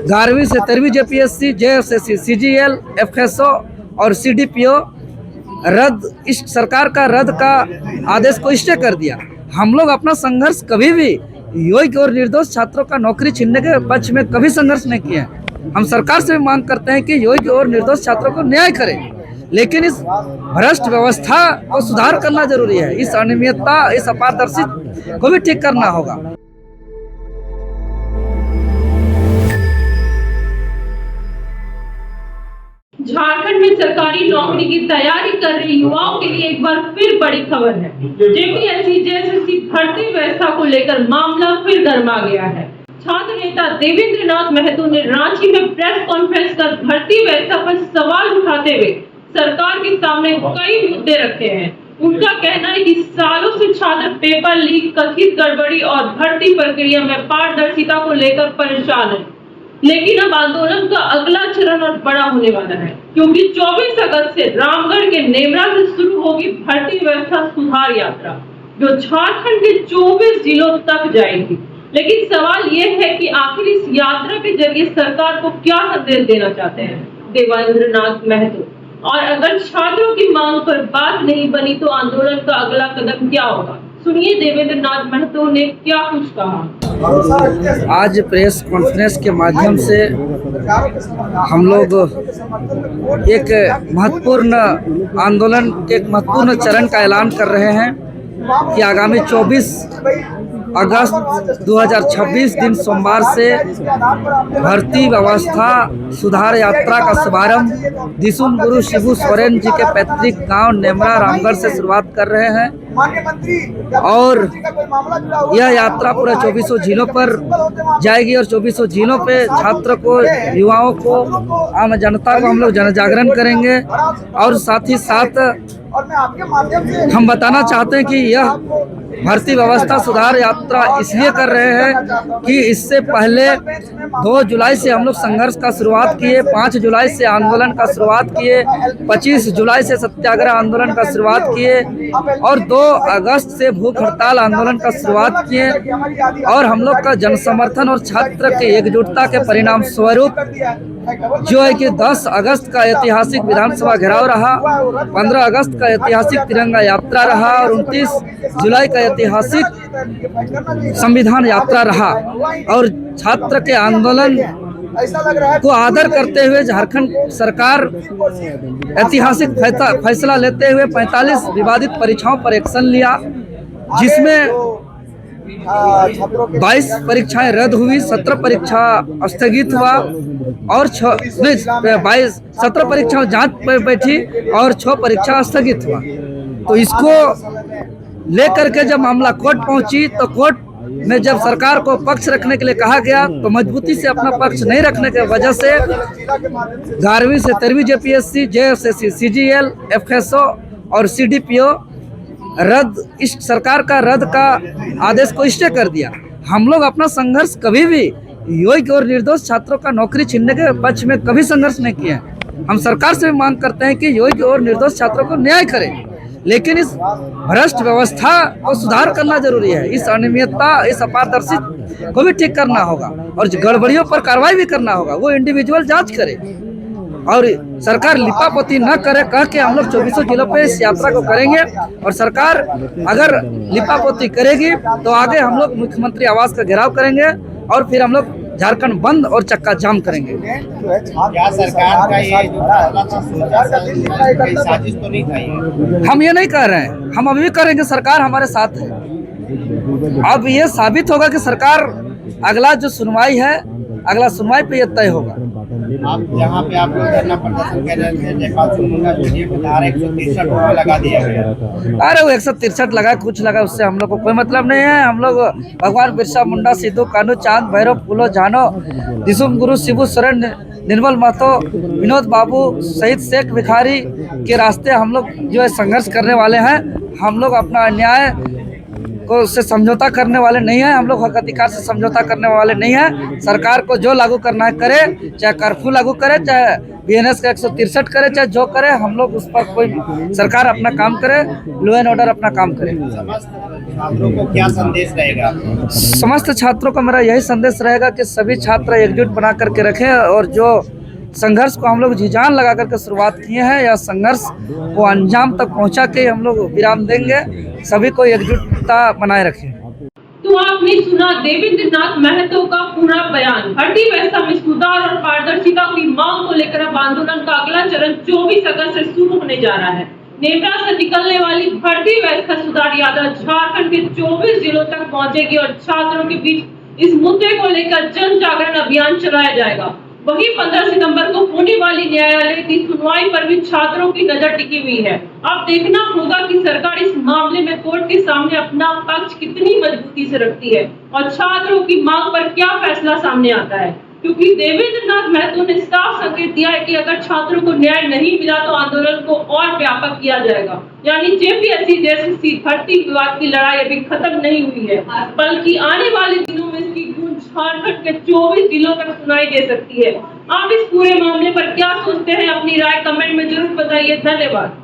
11वीं से 13वीं JPSC, JSSC, CGL, FSO और सीडीपीओ रद्द, इस सरकार का रद्द का आदेश को स्टे कर दिया। हम लोग अपना संघर्ष कभी भी योग्य और निर्दोष छात्रों का नौकरी छीनने के पक्ष में कभी संघर्ष नहीं किया है। हम सरकार से भी मांग करते हैं कि योग्य और निर्दोष छात्रों को न्याय करें, लेकिन इस भ्रष्ट व्यवस्था को सुधार करना जरूरी है। इस अनियमितता, इस अपारदर्शिता को भी ठीक करना होगा। झारखंड में सरकारी नौकरी की तैयारी कर रहे युवाओं के लिए एक बार फिर बड़ी खबर है। जेपीएससी, जेएसएससी भर्ती व्यवस्था को लेकर मामला फिर गर्मा गया है। छात्र नेता देवेंद्र नाथ महतो ने रांची में प्रेस कॉन्फ्रेंस कर भर्ती व्यवस्था पर सवाल उठाते हुए सरकार के सामने कई मुद्दे रखे हैं। उनका कहना है कि सालों से छात्र पेपर लीक, कथित गड़बड़ी और भर्ती प्रक्रिया में पारदर्शिता को लेकर परेशान है। लेकिन अब आंदोलन का अगला चरण और बड़ा होने वाला है, क्योंकि 24 अगस्त से रामगढ़ के नेमरा से शुरू होगी भर्ती व्यवस्था सुधार यात्रा, जो झारखंड के 24 जिलों तक जाएगी। लेकिन सवाल ये है कि आखिर इस यात्रा के जरिए सरकार को क्या संदेश देना चाहते हैं देवेंद्र नाथ महतो, और अगर छात्रों की मांग पर बात नहीं बनी तो आंदोलन का अगला कदम क्या होगा। सुनिए देवेंद्र नाथ महतो ने क्या कुछ कहा। आज प्रेस कॉन्फ्रेंस के माध्यम से हम लोग एक महत्वपूर्ण आंदोलन के एक महत्वपूर्ण चरण का ऐलान कर रहे हैं कि आगामी 24 अगस्त 2026 दिन सोमवार से भर्ती व्यवस्था सुधार यात्रा का शुभारंभ दिसुम गुरु शिबू सोरेन जी के पैतृक गांव नेमरा रामगढ़ से शुरुआत कर रहे हैं, और यह यात्रा पूरा 24 जिलों पर जाएगी और 24 जिलों पे छात्र को, युवाओं को, आम जनता को हम लोग जन जागरण करेंगे। और साथ ही साथ हम बताना चाहते हैं कि यह भर्ती व्यवस्था सुधार यात्रा इसलिए कर रहे हैं कि इससे पहले 2 जुलाई से हम लोग संघर्ष का शुरुआत किए, 5 जुलाई से आंदोलन का शुरुआत किए, 25 जुलाई से सत्याग्रह आंदोलन का शुरुआत किए और 2 अगस्त से भूख हड़ताल आंदोलन का शुरुआत किए। और हम लोग का जन समर्थन और छात्र के एकजुटता के परिणाम स्वरूप जो है कि 10 अगस्त का ऐतिहासिक विधानसभा घेराव रहा, 15 अगस्त का ऐतिहासिक तिरंगा यात्रा रहा और 29 जुलाई का ऐतिहासिक संविधान यात्रा रहा। और छात्र के आंदोलन को आदर करते हुए झारखंड सरकार ऐतिहासिक फैसला लेते हुए 45 विवादित परीक्षाओं पर एक्शन लिया, जिसमें 22 परीक्षाएं रद्द हुई, 17 परीक्षा स्थगित हुआ और 17 परीक्षाएं जांच पर बैठी और 6 परीक्षा स्थगित हुआ। तो इसको लेकर के जब मामला कोर्ट पहुंची तो कोर्ट में जब सरकार को पक्ष रखने के लिए कहा गया तो मजबूती से अपना पक्ष नहीं रखने की वजह से 11वीं से 13वीं जेपीएससी, जेएसएससी, सीजीएल, एफएसओ और सीडीपीओ रद्द, इस सरकार का रद्द का आदेश को स्टे कर दिया। हम लोग अपना संघर्ष कभी भी योग्य और निर्दोष छात्रों का नौकरी छीनने के पक्ष में कभी संघर्ष नहीं किया है। हम सरकार से भी मांग करते हैं कि योग्य और निर्दोष छात्रों को न्याय करें, लेकिन इस भ्रष्ट व्यवस्था को सुधार करना जरूरी है। इस अनियमितता, इस अपारदर्शिता को भी ठीक करना होगा और गड़बड़ियों पर कार्रवाई भी करना होगा, वो इंडिविजुअल जांच करे और सरकार लिपापोती न करे कह के हम लोग 24 जिलों पे इस यात्रा को करेंगे। और सरकार अगर लिपापोती करेगी तो आगे हम लोग मुख्यमंत्री आवास का घेराव करेंगे और फिर हम लोग झारखंड बंद और चक्का जाम करेंगे। क्या सरकार का ये साजिश तो नहीं था? हम ये नहीं कह रहे हैं, हम अभी भी करेंगे, सरकार हमारे साथ है। अब ये साबित होगा कि सरकार अगला जो सुनवाई है, अगला सुनवाई पे ये तय होगा। आप जहाँ पे आप लोग धरना प्रदर्शन कर रहे थे, जयपाल सिंह मुंडा विधेयक को धारा 163 लगा दिया गया। अरे वो 163 लगा, कुछ लगा, उससे हम लोग को कोई मतलब नहीं है। हम लोग भगवान बिरसा मुंडा, सिद्धू कान्हू, चांद भैरव, फूलो जानो, दिसुम गुरु शिबू सोरेन, निर्मल महतो, विनोद बाबू सहित शेख भिखारी के रास्ते हम लोग जो है संघर्ष करने वाले हैं। हम लोग अपना अन्याय को से समझौता करने वाले नहीं है। हम लोग हक अधिकार से समझौता करने वाले नहीं है। सरकार को जो लागू करना है करे, चाहे कर्फ्यू लागू करे, चाहे बीएनएस का 163 करे, चाहे जो करे, हम लोग उस पर कोई, सरकार अपना काम करे, लॉ एंड ऑर्डर अपना काम करे। समस्त छात्रों को क्या संदेश रहेगा? समस्त छात्रों का मेरा यही संदेश रहेगा कि सभी छात्र एकजुट बना करके रखें और जो संघर्ष को हम लोग जी जान लगा करके शुरुआत किए हैं, या संघर्ष को अंजाम तक पहुंचा के हम लोग विराम देंगे। सभी को एकजुटता बनाए रखें। तो आपने सुना देवेंद्र नाथ महतो का पूरा बयान। भर्ती व्यवस्था में सुधार और पारदर्शिता की मांग को लेकर अब आंदोलन का अगला चरण 24 अगस्त से शुरू होने जा रहा है। नेवरा से निकलने वाली भर्ती व्यवस्था सुधार यात्रा झारखंड के 24 जिलों तक पहुंचेगी और छात्रों के बीच इस मुद्दे को लेकर जन जागरण अभियान चलाया जाएगा। वहीं 15 सितंबर को होने वाली न्यायालय की सुनवाई पर भी छात्रों की नजर टिकी हुई है। अब देखना होगा कि सरकार इस मामले में कोर्ट के सामने अपना पक्ष कितनी मजबूती से रखती है और छात्रों की मांग पर क्या फैसला सामने आता है, क्योंकि देवेंद्र नाथ महतो ने साफ संकेत दिया है कि अगर छात्रों को न्याय नहीं मिला तो आंदोलन को और व्यापक किया जाएगा। यानी जेपीएससी जैसी भर्ती विवाद की लड़ाई अभी खत्म नहीं हुई है, बल्कि आने वाले दिनों में इसकी गूंज झारखंड के 24 जिलों तक सुनाई दे सकती है। आप इस पूरे मामले पर क्या सोचते हैं? अपनी राय कमेंट में जरूर बताइए। धन्यवाद।